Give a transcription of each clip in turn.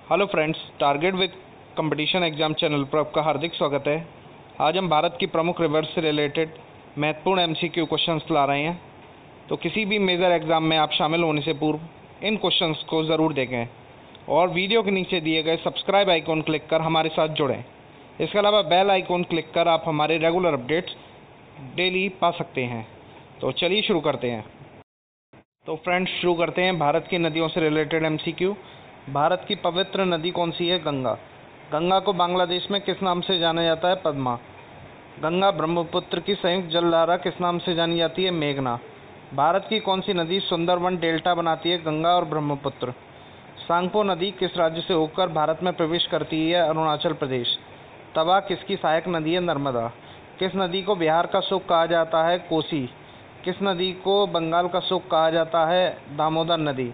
Hello friends, target with competition exam channel पर आपका हार्दिक स्वागत है। आज हम भारत की प्रमुख रिवर्स से रिलेटेड महत्वपूर्ण एमसीक्यू क्वेश्चंस ला रहे हैं। तो किसी भी मेजर एग्जाम में आप शामिल होने से पूर्व इन क्वेश्चंस को ज़रूर देखें और वीडियो के नीचे दिए गए सब्सक्राइब आइकॉन क्लिक कर हमारे साथ जुड़ें। इसके अलावा बेल आइकॉन क्लिक कर आप हमारे रेगुलर अपडेट्स डेली पा सकते हैं। तो चलिए शुरू करते हैं। तो फ्रेंड्स, शुरू करते हैं भारत की नदियों से रिलेटेड एमसीक्यू। भारत की पवित्र नदी कौन सी है? गंगा। गंगा को बांग्लादेश में किस नाम से जाना जाता है? पद्मा। गंगा ब्रह्मपुत्र की संयुक्त जलधारा किस नाम से जानी जाती है? मेघना। भारत की कौन सी नदी सुंदरवन डेल्टा बनाती है? गंगा और ब्रह्मपुत्र। सांगपो नदी किस राज्य से होकर भारत में प्रवेश करती है? अरुणाचल प्रदेश। तवा किसकी सहायक नदी है? नर्मदा। किस नदी को बिहार का शुक कहा जाता है? कोसी। किस नदी को बंगाल का शुक कहा जाता है? दामोदर नदी।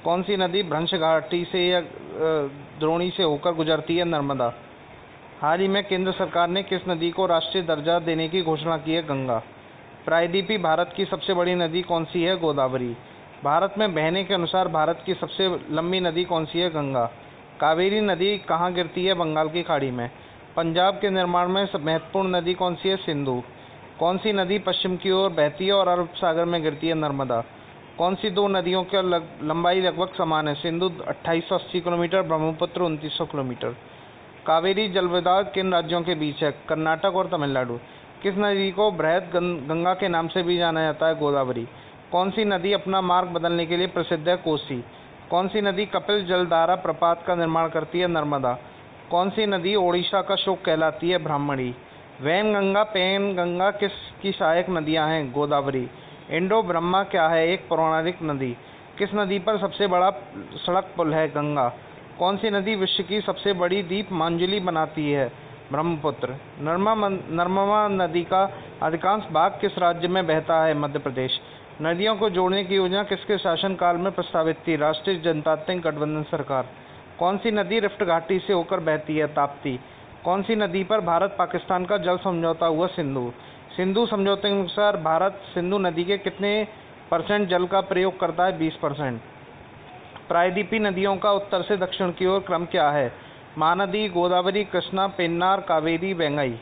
कौन सी नदी भ्रंश घाटी से या द्रोणी से होकर गुजरती है? नर्मदा। हाल ही में केंद्र सरकार ने किस नदी को राष्ट्रीय दर्जा देने की घोषणा की है? गंगा। प्रायद्वीपीय भारत की सबसे बड़ी नदी कौन सी है? गोदावरी। भारत में बहने के अनुसार भारत की सबसे लंबी नदी कौन सी है? गंगा। कावेरी नदी कहाँ गिरती है? बंगाल की खाड़ी में। पंजाब के निर्माण में महत्वपूर्ण नदी कौन सी है? सिंधु। कौन सी नदी पश्चिम की ओर बहती है और अरब सागर में गिरती है? नर्मदा। कौन सी दो नदियों की लंबाई लगभग समान है? Sindhu 2880 kilometre, Brahmaputra 2900 kilometre. कावेरी जलविवाद किन राज्यों के बीच है? कर्नाटक और तमिलनाडु। किस नदी को बृहद गंगा के नाम से भी जाना जाता है? गोदावरी। कौन सी नदी अपना मार्ग बदलने के लिए प्रसिद्ध है? कोसी। कौन सी नदी कपिल जलधारा प्रपात का निर्माण करती है? नर्मदा। कौन सी नदी ओडिशा का शुक कहलाती है? ब्राह्मणी। वैनगंगा पेनगंगा किसकी सहायक नदियां हैं? गोदावरी। इंडो ब्रह्मा क्या है? एक पौराणिक नदी। किस नदी पर सबसे बड़ा सड़क पुल है? गंगा। कौन सी नदी विश्व की सबसे बड़ी दीपमांजलि बनाती है? ब्रह्मपुत्र। नर्मदा नदी का अधिकांश भाग किस राज्य में बहता है? मध्य प्रदेश। नदियों को जोड़ने की योजना किसके शासनकाल में प्रस्तावित थी? राष्ट्रीय जनतांत्रिक गठबंधन सरकार। कौन सी नदी रिफ्ट घाटी से होकर बहती है? ताप्ती। कौन सी नदी पर भारत पाकिस्तान का जल समझौता हुआ? सिंधु। सिंधु समझौते के अनुसार भारत सिंधु नदी के कितने % जल का प्रयोग करता है? 20%। प्रायद्वीपीय नदियों का उत्तर से दक्षिण की ओर क्रम क्या है? महानदी, गोदावरी, कृष्णा, पेन्नार, कावेरी, वेंगई।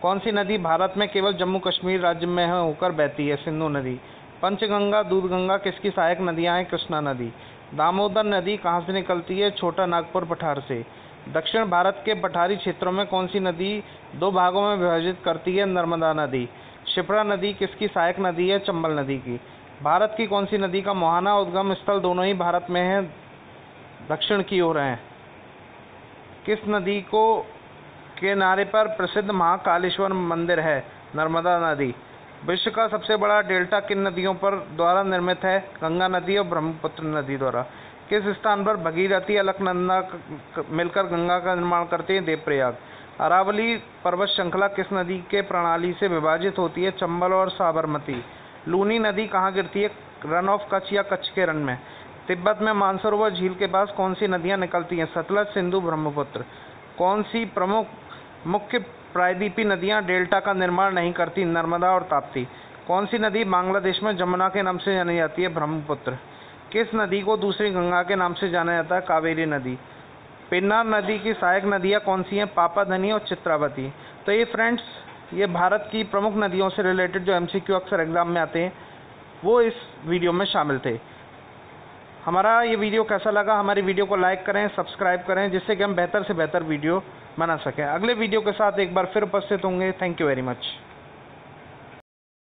कौन सी नदी भारत में केवल जम्मू कश्मीर राज्य में होकर बहती है? सिंधु नदी। पंचगंगा दूधगंगा किसकी सहायक नदियां हैं? कृष्णा नदी। दामोदर नदी कहाँ से निकलती है? छोटा नागपुर पठार से। दक्षिण भारत के पठारी क्षेत्रों में कौन सी नदी दो भागों में विभाजित करती है? नर्मदा नदी। शिप्रा नदी किसकी सहायक नदी है? चंबल नदी की। भारत की कौन सी नदी का मुहाना उद्गम स्थल दोनों ही भारत में है, दक्षिण की ओर है? किस नदी को किनारे पर प्रसिद्ध महाकालेश्वर मंदिर है? नर्मदा नदी। विश्व का सबसे बड़ा डेल्टा किन नदियों पर द्वारा निर्मित है? गंगा नदी और ब्रह्मपुत्र नदी द्वारा। किस स्थान पर भगीरथी अलकनंदा मिलकर गंगा का निर्माण करते हैं? देवप्रयाग। अरावली पर्वत श्रृंखला किस नदी के प्रणाली से विभाजित होती है? चंबल और साबरमती। लूनी नदी कहाँ गिरती है? रन ऑफ कच्छ या कच्छ के रन में। तिब्बत में मानसरोवर झील के पास कौन सी नदियाँ निकलती हैं? सतलज, सिंधु, ब्रह्मपुत्र। कौन सी प्रमुख मुख्य प्रायद्वीपीय नदियाँ डेल्टा का निर्माण नहीं करती? नर्मदा और ताप्ती। कौन सी नदी बांग्लादेश में जमुना के नाम से जानी जाती है? ब्रह्मपुत्र। किस नदी को दूसरी गंगा के नाम से जाना जाता है? कावेरी नदी। पेन्नार नदी की सहायक नदियाँ कौन सी हैं? पापाधनी और चित्रावती। तो ये फ्रेंड्स, ये भारत की प्रमुख नदियों से रिलेटेड जो एमसीक्यू अक्सर एग्जाम में आते हैं वो इस वीडियो में शामिल थे। हमारा ये वीडियो कैसा लगा? हमारी वीडियो को लाइक करें, सब्सक्राइब करें, जिससे कि हम बेहतर से बेहतर वीडियो बना सकें। अगले वीडियो के साथ एक बार फिर उपस्थित होंगे। Thank you very much.